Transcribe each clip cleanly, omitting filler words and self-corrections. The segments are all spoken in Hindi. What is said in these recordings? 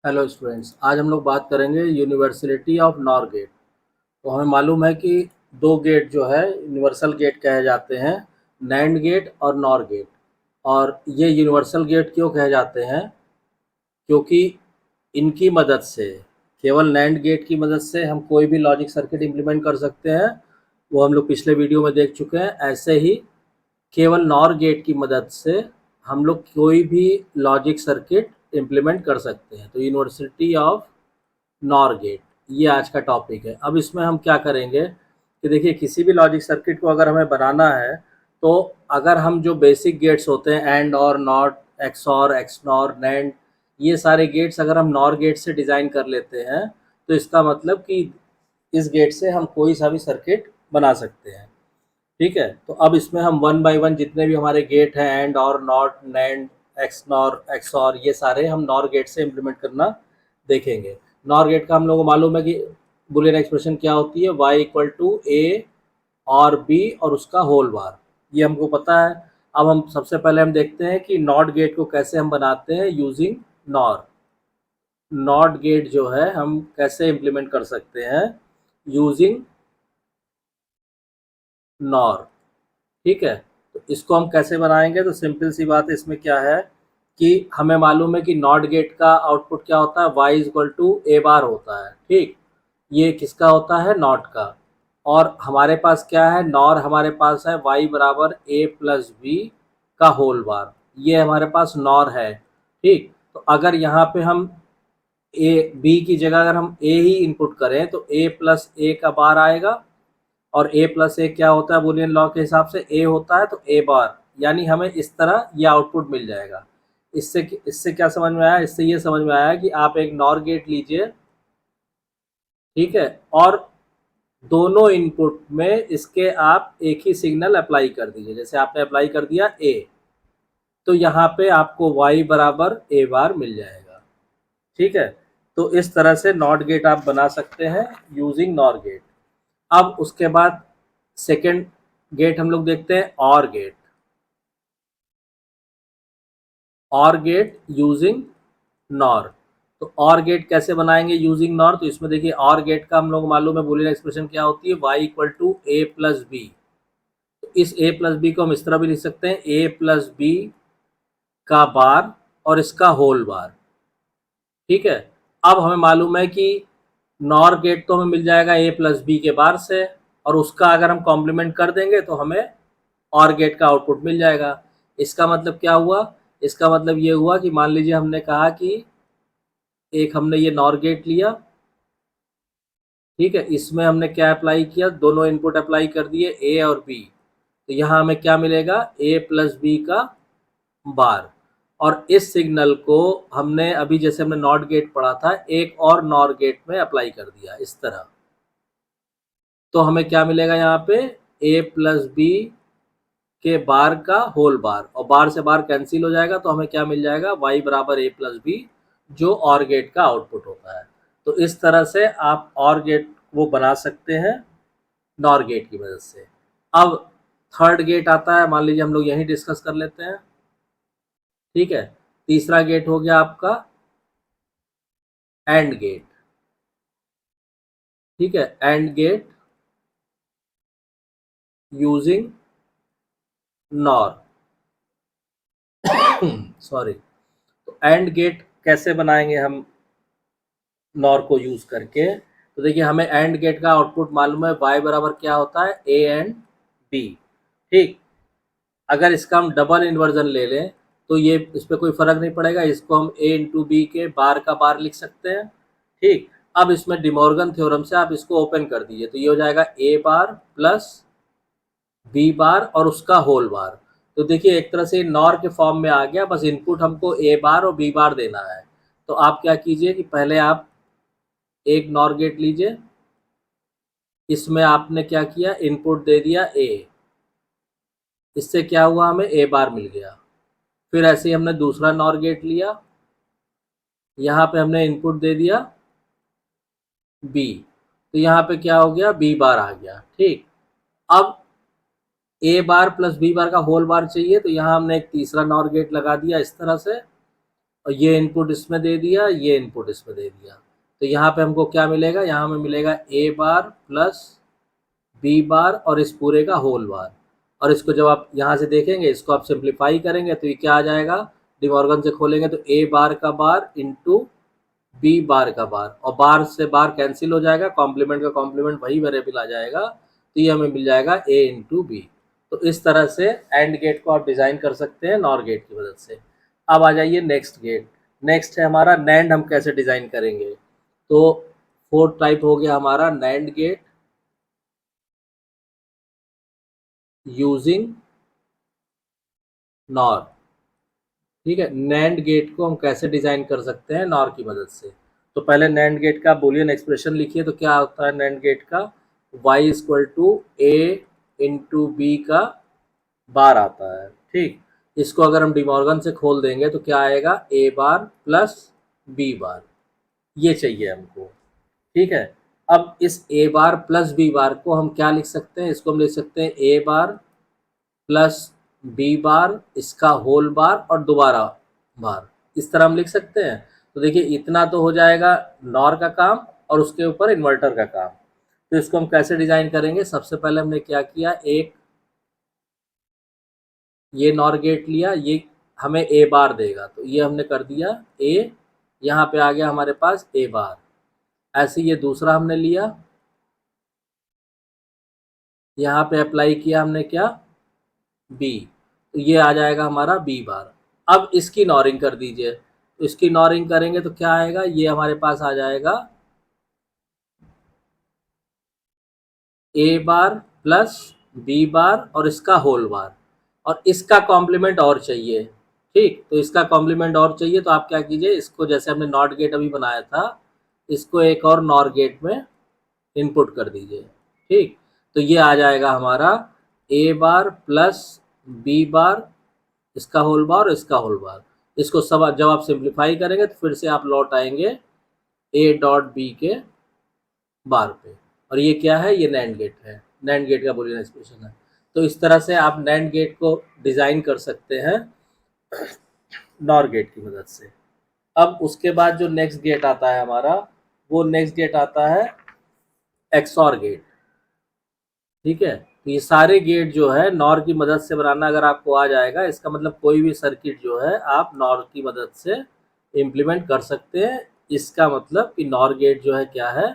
हेलो स्टूडेंट्स, आज हम लोग बात करेंगे यूनिवर्सलिटी ऑफ नॉर गेट। तो हमें मालूम है कि दो गेट जो है यूनिवर्सल गेट कहे जाते हैं, नैंड गेट और नॉर गेट। और ये यूनिवर्सल गेट क्यों कहे जाते हैं? क्योंकि इनकी मदद से, केवल नैंड गेट की मदद से हम कोई भी लॉजिक सर्किट इम्प्लीमेंट कर सकते हैं। वो हम लोग पिछले वीडियो में देख चुके हैं। ऐसे ही केवल नॉर गेट की मदद से हम लोग कोई भी लॉजिक सर्किट इम्प्लीमेंट कर सकते हैं। तो यूनिवर्सिटी ऑफ नॉर गेट, ये आज का टॉपिक है। अब इसमें हम क्या करेंगे कि देखिए, किसी भी लॉजिक सर्किट को अगर हमें बनाना है तो अगर हम जो बेसिक गेट्स होते हैं एंड और नॉट, एक्स और एक्स नॉर, नैंड, ये सारे गेट्स अगर हम नॉर गेट से डिज़ाइन कर लेते हैं तो इसका मतलब कि इस गेट से हम कोई सा भी सर्किट बना सकते हैं। ठीक है, तो अब इसमें हम वन बाय वन जितने भी हमारे गेट हैं, एंड और not, NAND, x nor, x और, ये सारे हम नॉर गेट से इम्प्लीमेंट करना देखेंगे। नॉर गेट का हम लोगों को मालूम है कि बुलियन एक्सप्रेशन क्या होती है, y इक्वल टू ए और बी और उसका होल बार, ये हमको पता है। अब हम सबसे पहले हम देखते हैं कि नॉट गेट को कैसे हम बनाते हैं यूजिंग नॉर। नॉट गेट जो है हम कैसे इम्प्लीमेंट कर सकते हैं यूजिंग नॉर। ठीक है, तो इसको हम कैसे बनाएंगे? तो सिंपल सी बात है, इसमें क्या है कि हमें मालूम है कि नॉट गेट का आउटपुट क्या होता है, y इक्वल टू ए बार होता है। ठीक, ये किसका होता है? नॉट का। और हमारे पास क्या है? नॉर हमारे पास है y बराबर a प्लस बी का होल बार, ये हमारे पास नॉर है। ठीक, तो अगर यहाँ पे हम ए बी की जगह अगर हम ए ही इनपुट करें तो a प्लस ए का बार आएगा। और a प्लस ए क्या होता है बूलियन लॉ के हिसाब से? a होता है, तो a बार, यानी हमें इस तरह ये आउटपुट मिल जाएगा। इससे इससे क्या समझ में आया? इससे ये समझ में आया कि आप एक नॉर गेट लीजिए, ठीक है, और दोनों इनपुट में इसके आप एक ही सिग्नल अप्लाई कर दीजिए। जैसे आपने अप्लाई कर दिया a, तो यहाँ पे आपको y बराबर a बार मिल जाएगा। ठीक है, तो इस तरह से नॉट गेट आप बना सकते हैं यूजिंग नॉर गेट। अब उसके बाद सेकेंड गेट हम लोग देखते हैं, और गेट। और गेट यूजिंग नॉर। तो और गेट कैसे बनाएंगे यूजिंग नॉर? तो इसमें देखिए, और गेट का हम लोग मालूम है बूलियन एक्सप्रेशन क्या होती है, y equal to A plus B. तो इस a प्लस बी को हम इस तरह भी लिख सकते हैं, a प्लस बी का बार और इसका होल बार। ठीक है, अब हमें मालूम है कि नॉर गेट तो हमें मिल जाएगा a प्लस बी के बार से, और उसका अगर हम कॉम्प्लीमेंट कर देंगे तो हमें और गेट का आउटपुट मिल जाएगा। इसका मतलब क्या हुआ? इसका मतलब ये हुआ कि मान लीजिए हमने कहा कि एक हमने ये नॉर गेट लिया, ठीक है, इसमें हमने क्या अप्लाई किया, दोनों इनपुट अप्लाई कर दिए ए और बी। तो यहाँ हमें क्या मिलेगा? ए प्लस बी का बार। और इस सिग्नल को हमने अभी जैसे हमने नॉट गेट पढ़ा था, एक और नॉर गेट में अप्लाई कर दिया इस तरह। तो हमें क्या मिलेगा यहाँ पे? ए प्लस बी के बार का होल बार, और बार से बार कैंसिल हो जाएगा, तो हमें क्या मिल जाएगा? y बराबर ए प्लस बी, जो और गेट का आउटपुट होता है। तो इस तरह से आप और गेट वो बना सकते हैं नॉर गेट की मदद से। अब थर्ड गेट आता है, मान लीजिए हम लोग यही डिस्कस कर लेते हैं। ठीक है, तीसरा गेट हो गया आपका एंड गेट। ठीक है, and gate using NOR. Sorry, तो एंड गेट कैसे बनाएंगे हम नॉर को यूज करके? तो देखिए, हमें एंड गेट का आउटपुट मालूम है, y बराबर क्या होता है? a and b। ठीक, अगर इसका हम डबल इन्वर्जन ले लें तो ये इस पर कोई फर्क नहीं पड़ेगा, इसको हम a इंटू बी के बार का बार लिख सकते हैं। ठीक, अब इसमें डिमॉर्गन थ्योरम से आप इसको ओपन कर दीजिए, तो ये हो जाएगा a bar plus B bar और उसका होल बार। तो देखिए, एक तरह से नॉर के फॉर्म में आ गया, बस इनपुट हमको a बार और b बार देना है। तो आप क्या कीजिए कि पहले आप एक नॉर गेट लीजिए, इसमें आपने क्या किया, इनपुट दे दिया a, इससे क्या हुआ, हमें a बार मिल गया। फिर ऐसे ही हमने दूसरा नॉर गेट लिया, यहाँ पे हमने इनपुट दे दिया b, तो यहाँ पे क्या हो गया, b बार आ गया। ठीक, अब a बार प्लस b बार का होल बार चाहिए, तो यहाँ हमने एक तीसरा नॉर गेट लगा दिया इस तरह से, और ये इनपुट इसमें दे दिया, ये इनपुट इसमें दे दिया। तो यहाँ पे हमको क्या मिलेगा, यहाँ हमें मिलेगा ए बार प्लस बी बार और इस पूरे का होल बार। और इसको जब आप यहाँ से देखेंगे, इसको आप सिंप्लीफाई करेंगे तो ये क्या आ जाएगा, डिमॉर्गन से खोलेंगे तो ए बार का बार इंटू बी बार का बार, और बार से बार कैंसिल हो जाएगा, कॉम्प्लीमेंट का कॉम्प्लीमेंट वही वेरिएबल आ जाएगा, तो ये हमें मिल जाएगा ए इंटू बी। तो इस तरह से एंड गेट को आप डिज़ाइन कर सकते हैं नॉर गेट की मदद से। अब आ जाइए नेक्स्ट गेट। नेक्स्ट है हमारा नैंड, हम कैसे डिज़ाइन करेंगे। तो फोर्थ टाइप हो गया हमारा नैंड गेट यूजिंग नॉर। ठीक है, नैंड गेट को हम कैसे डिज़ाइन कर सकते हैं नॉर की मदद से। तो पहले नैंड गेट का बूलियन एक्सप्रेशन लिखिए। तो क्या होता है नैंड गेट का, y equal to A into B का बार आता है। ठीक, इसको अगर हम डिमॉर्गन से खोल देंगे तो क्या आएगा, A bar plus B bar, ये चाहिए हमको। ठीक है, अब इस ए बार प्लस बी बार को हम क्या लिख सकते हैं, इसको हम लिख सकते हैं ए बार प्लस बी बार, इसका होल बार और दोबारा बार, इस तरह हम लिख सकते हैं। तो देखिए इतना तो हो जाएगा नॉर का काम और उसके ऊपर इन्वर्टर का काम। तो इसको हम कैसे डिज़ाइन करेंगे, सबसे पहले हमने क्या किया, एक ये नॉर गेट लिया, ये हमें ए बार देगा तो ये हमने कर दिया ए, यहाँ पे आ गया हमारे पास ए बार। ऐसे ये दूसरा हमने लिया, यहाँ पे अप्लाई किया हमने क्या, बी, तो ये आ जाएगा हमारा बी बार। अब इसकी नॉरिंग कर दीजिए, तो इसकी नॉरिंग करेंगे तो क्या आएगा, ये हमारे पास आ जाएगा ए बार प्लस बी बार और इसका होल बार, और इसका कॉम्प्लीमेंट और चाहिए। ठीक, तो इसका कॉम्प्लीमेंट और चाहिए तो आप क्या कीजिए, इसको जैसे हमने नॉट गेट अभी बनाया था, इसको एक और नॉर गेट में इनपुट कर दीजिए। ठीक, तो ये आ जाएगा हमारा ए बार प्लस बी बार, इसका होल बार और इसका होल बार। इसको सब जब आप सिंप्लीफाई करेंगे तो फिर से आप लौट आएंगे ए डॉट बी के बार पे। और ये क्या है, ये नैंड गेट है, नैंड गेट का बूलियन एक्सप्रेशन है। तो इस तरह से आप नैंड गेट को डिज़ाइन कर सकते हैं नॉर गेट की मदद से। अब उसके बाद जो नेक्स्ट गेट आता है हमारा, वो नेक्स्ट गेट आता है एक्सॉर गेट। ठीक है, तो ये सारे गेट जो है नॉर की मदद से बनाना अगर आपको आ जाएगा, इसका मतलब कोई भी सर्किट जो है आप नॉर की मदद से इम्प्लीमेंट कर सकते हैं। इसका मतलब कि नॉर गेट जो है क्या है,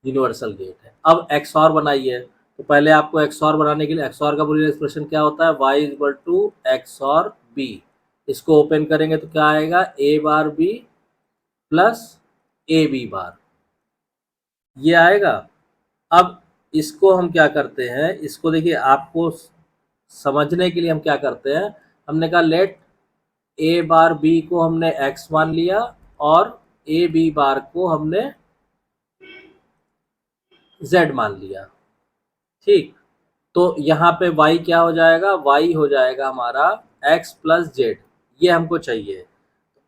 यूनिवर्सल गेट है। अब एक्सॉर बनाइए। तो पहले आपको एक्सॉर बनाने के लिए, एक्सॉर का बूलियन एक्सप्रेशन क्या होता है, y equal to XOR B. इसको ओपन करेंगे तो क्या आएगा, A bar B plus A B bar, ये आएगा। अब इसको हम क्या करते हैं, इसको देखिए आपको समझने के लिए हम क्या करते हैं, हमने कहा लेट ए बार बी को हमने x मान लिया और ए बी बार को हमने z मान लिया। ठीक, तो यहाँ पे y क्या हो जाएगा, y हो जाएगा हमारा x प्लस जेड, ये हमको चाहिए।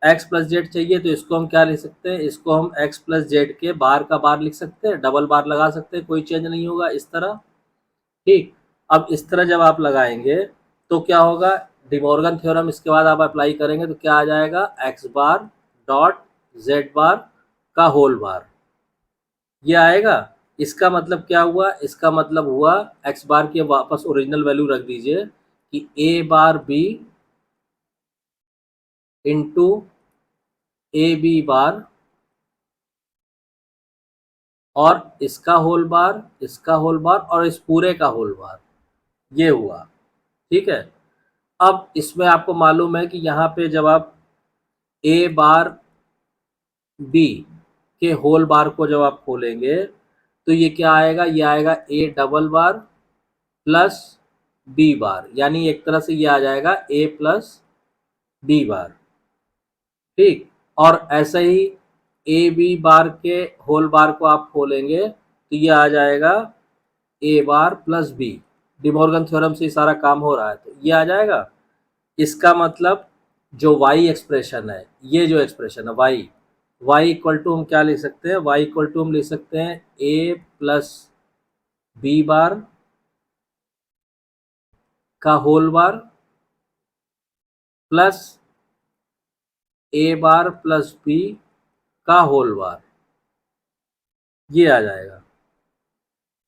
x प्लस जेड चाहिए तो इसको हम क्या लिख सकते हैं, इसको हम x प्लस जेड के बार का बार लिख सकते हैं, डबल बार लगा सकते हैं, कोई चेंज नहीं होगा इस तरह। ठीक, अब इस तरह जब आप लगाएंगे तो क्या होगा, डिमॉर्गन थ्योरम इसके बाद आप अप्लाई करेंगे तो क्या आ जाएगा, एक्स बार डॉट जेड बार का होल बार, ये आएगा। इसका मतलब क्या हुआ, इसका मतलब हुआ एक्स बार की वापस ओरिजिनल वैल्यू रख दीजिए कि A bar B into A B bar और इसका होल बार, इसका होल बार और इस पूरे का होल बार, ये हुआ। ठीक है, अब इसमें आपको मालूम है कि यहाँ पे जब आप ए बार बी के होल बार को जब आप खोलेंगे तो ये क्या आएगा, ये आएगा A double bar plus B bar, यानी एक तरह से ये आ जाएगा ए प्लस बी बार। ठीक, और ऐसे ही ए बी बार के होल बार को आप खोलेंगे तो ये आ जाएगा ए बार प्लस बी, डिमॉर्गन थ्योरम से सारा काम हो रहा है तो ये आ जाएगा। इसका मतलब जो y एक्सप्रेशन है, ये जो एक्सप्रेशन है y इक्वल टू हम क्या लिख सकते हैं, y इक्वल टू हम लिख सकते हैं a प्लस बी बार का whole bar plus A bar plus B का होल बार, ये आ जाएगा।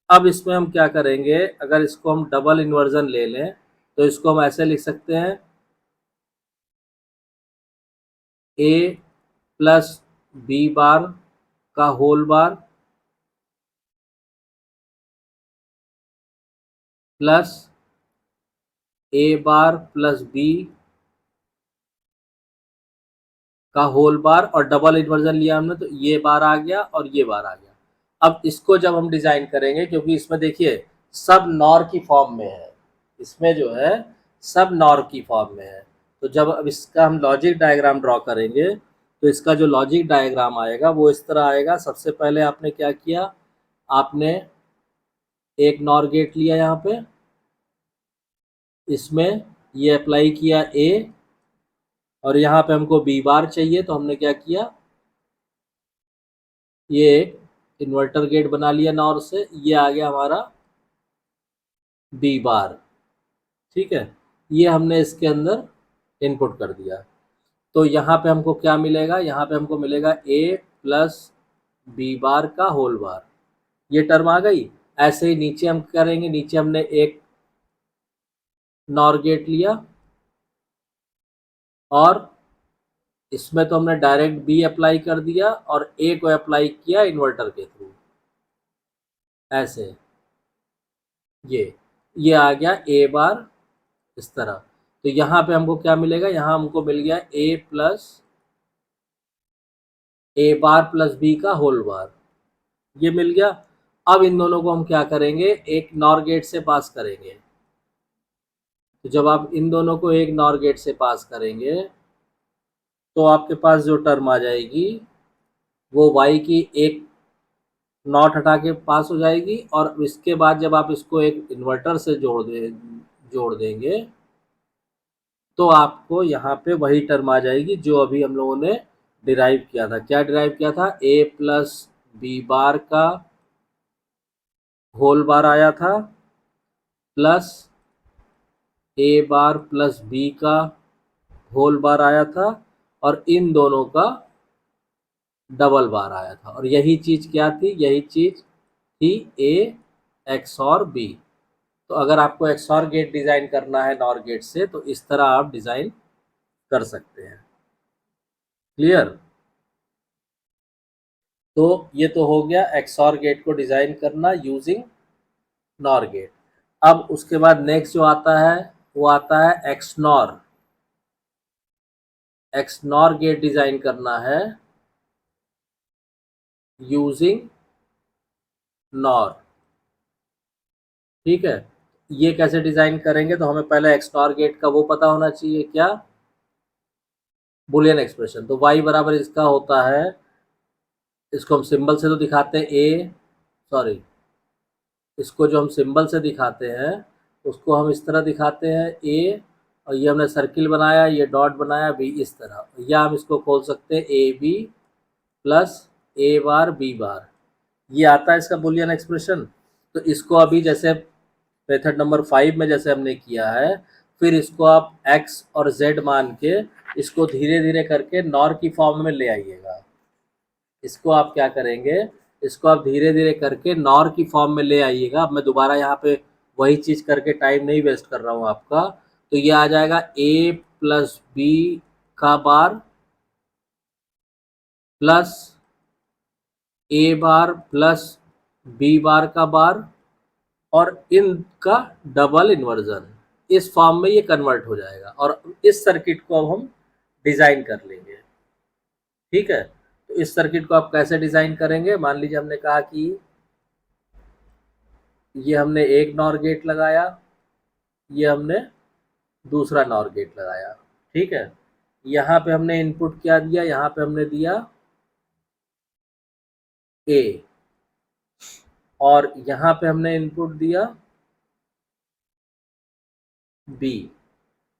अब इसमें हम क्या करेंगे, अगर इसको हम डबल इन्वर्जन ले लें तो इसको हम ऐसे लिख सकते हैं, ए प्लस बी बार का whole bar plus A bar plus B का होल बार, और डबल इन्वर्जन लिया हमने तो ये बार आ गया और ये बार आ गया। अब इसको जब हम डिजाइन करेंगे, क्योंकि इसमें देखिए सब नॉर की फॉर्म में है, इसमें जो है सब नॉर की फॉर्म में है, तो जब अब इसका हम लॉजिक डायग्राम ड्रॉ करेंगे तो इसका जो लॉजिक डायग्राम आएगा वो इस तरह आएगा। सबसे पहले आपने क्या किया, आपने एक नॉर गेट लिया यहाँ पे, इसमें ये अप्लाई किया ए, और यहाँ पे हमको बी बार चाहिए तो हमने क्या किया, ये एक इन्वर्टर गेट बना लिया नॉर से, ये आ गया हमारा बी बार। ठीक है, ये हमने इसके अंदर इनपुट कर दिया। तो यहाँ पे हमको क्या मिलेगा, यहाँ पे हमको मिलेगा ए प्लस बी बार का होल बार, ये टर्म आ गई। ऐसे ही नीचे हम करेंगे, नीचे हमने एक नॉर गेट लिया और इसमें तो हमने डायरेक्ट बी अप्लाई कर दिया और ए को अप्लाई किया इन्वर्टर के थ्रू, ऐसे ये आ गया ए बार इस तरह। तो यहाँ पे हमको क्या मिलेगा, यहाँ हमको मिल गया ए plus A bar plus B का होल बार, ये मिल गया। अब इन दोनों को हम क्या करेंगे, एक नॉर गेट से पास करेंगे। तो जब आप इन दोनों को एक नॉर गेट से पास करेंगे तो आपके पास जो टर्म आ जाएगी वो y की एक नॉट हटा के पास हो जाएगी, और इसके बाद जब आप इसको एक इन्वर्टर से जोड़ देंगे तो आपको यहाँ पे वही टर्म आ जाएगी जो अभी हम लोगों ने डिराइव किया था। क्या डिराइव किया था, ए प्लस बी बार का होल बार आया था plus A bar plus B का होल बार आया था, और इन दोनों का डबल बार आया था। और यही चीज़ क्या थी, यही चीज़ थी ए एक्स और बी। तो अगर आपको एक्सऑर गेट डिज़ाइन करना है नॉर गेट से तो इस तरह आप डिज़ाइन कर सकते हैं। क्लियर? तो ये तो हो गया एक्सऑर गेट को डिज़ाइन करना यूजिंग नॉर गेट। अब उसके बाद नेक्स्ट जो आता है वो आता है एक्सनॉर। एक्सनॉर गेट डिज़ाइन करना है यूजिंग नॉर। ठीक है, ये कैसे डिज़ाइन करेंगे, तो हमें पहले एक्सनॉर गेट का वो पता होना चाहिए, क्या, बुलियन एक्सप्रेशन। तो y बराबर इसका होता है, इसको हम सिंबल से तो दिखाते हैं ए, सॉरी, इसको जो हम सिंबल से दिखाते हैं उसको हम इस तरह दिखाते हैं ए, और ये हमने सर्किल बनाया, ये डॉट बनाया बी, इस तरह, या हम इसको खोल सकते हैं A B plus A bar B bar, ये आता है इसका बुलियन एक्सप्रेशन। तो इसको अभी जैसे मेथड नंबर 5 में जैसे हमने किया है, फिर इसको आप x और z मान के इसको धीरे धीरे करके नॉर की फॉर्म में ले आइएगा। इसको आप क्या करेंगे, इसको आप धीरे धीरे करके नॉर की फॉर्म में ले आइएगा। अब मैं दोबारा यहाँ पे वही चीज़ करके टाइम नहीं वेस्ट कर रहा हूँ आपका। तो ये आ जाएगा a प्लस बी का बार plus A bar plus B बार का बार, और इनका डबल इन्वर्जन, इस फॉर्म में ये कन्वर्ट हो जाएगा, और इस सर्किट को अब हम डिज़ाइन कर लेंगे। ठीक है, तो इस सर्किट को आप कैसे डिज़ाइन करेंगे, मान लीजिए हमने कहा कि ये हमने एक नॉर गेट लगाया, ये हमने दूसरा नॉर गेट लगाया। ठीक है, यहाँ पे हमने इनपुट क्या दिया, यहाँ पे हमने दिया ए, और यहाँ पे हमने इनपुट दिया बी।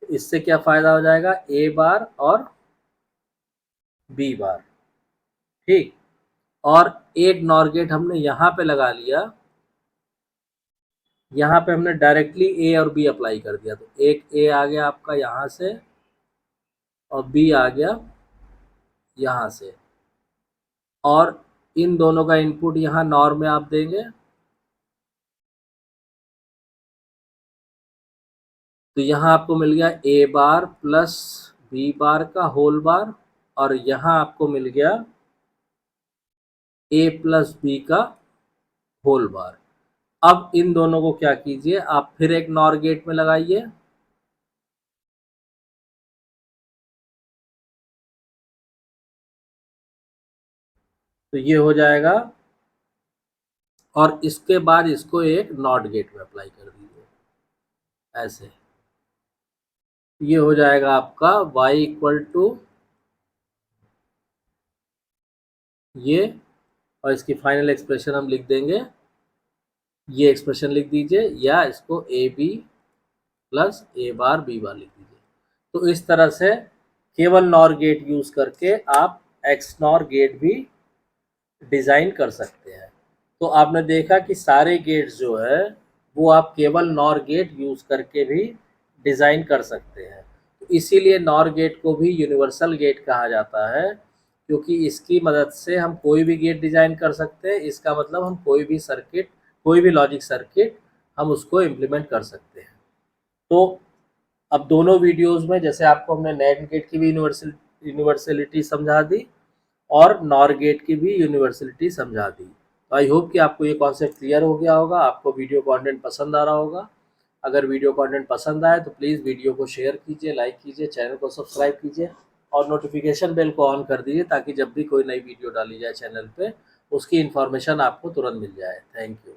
इससे क्या फ़ायदा हो जाएगा, ए बार और बी बार। ठीक, और एक नॉर गेट हमने यहाँ पे लगा लिया, यहाँ पे हमने डायरेक्टली ए और बी अप्लाई कर दिया। तो एक ए आ गया आपका यहाँ से और बी आ गया यहाँ से, और इन दोनों का इनपुट यहाँ नॉर में आप देंगे। तो यहाँ आपको मिल गया ए बार प्लस बी बार का होल बार, और यहाँ आपको मिल गया ए प्लस बी का होल बार। अब इन दोनों को क्या कीजिए, आप फिर एक नॉर गेट में लगाइए। तो ये हो जाएगा, और इसके बाद इसको एक नॉट गेट में अप्लाई कर दीजिए ऐसे। ये हो जाएगा आपका y इक्वल टू ये, और इसकी फाइनल एक्सप्रेशन हम लिख देंगे, ये एक्सप्रेशन लिख दीजिए, या इसको A B plus A bar B bar लिख दीजिए। तो इस तरह से केवल नॉर गेट यूज़ करके आप एक्स नॉर गेट भी डिज़ाइन कर सकते हैं। तो आपने देखा कि सारे गेट्स जो है वो आप केवल नॉर गेट यूज़ करके भी डिज़ाइन कर सकते हैं। तो इसीलिए नॉर गेट को भी यूनिवर्सल गेट कहा जाता है, क्योंकि इसकी मदद से हम कोई भी गेट डिज़ाइन कर सकते हैं। इसका मतलब हम कोई भी सर्किट, कोई भी लॉजिक सर्किट हम उसको इम्प्लीमेंट कर सकते हैं। तो अब दोनों वीडियोज़ में जैसे आपको हमने नैंड गेट की भी यूनिवर्सलिटी समझा दी और नॉर गेट की भी यूनिवर्सलिटी समझा दी। तो आई होप कि आपको ये कॉन्सेप्ट क्लियर हो गया होगा, आपको वीडियो कंटेंट पसंद आ रहा होगा। अगर वीडियो कंटेंट पसंद आए तो प्लीज़ वीडियो को शेयर कीजिए, लाइक कीजिए, चैनल को सब्सक्राइब कीजिए और नोटिफिकेशन बेल को ऑन कर दीजिए, ताकि जब भी कोई नई वीडियो डाली जाए चैनल पे उसकी इन्फॉर्मेशन आपको तुरंत मिल जाए। Thank you.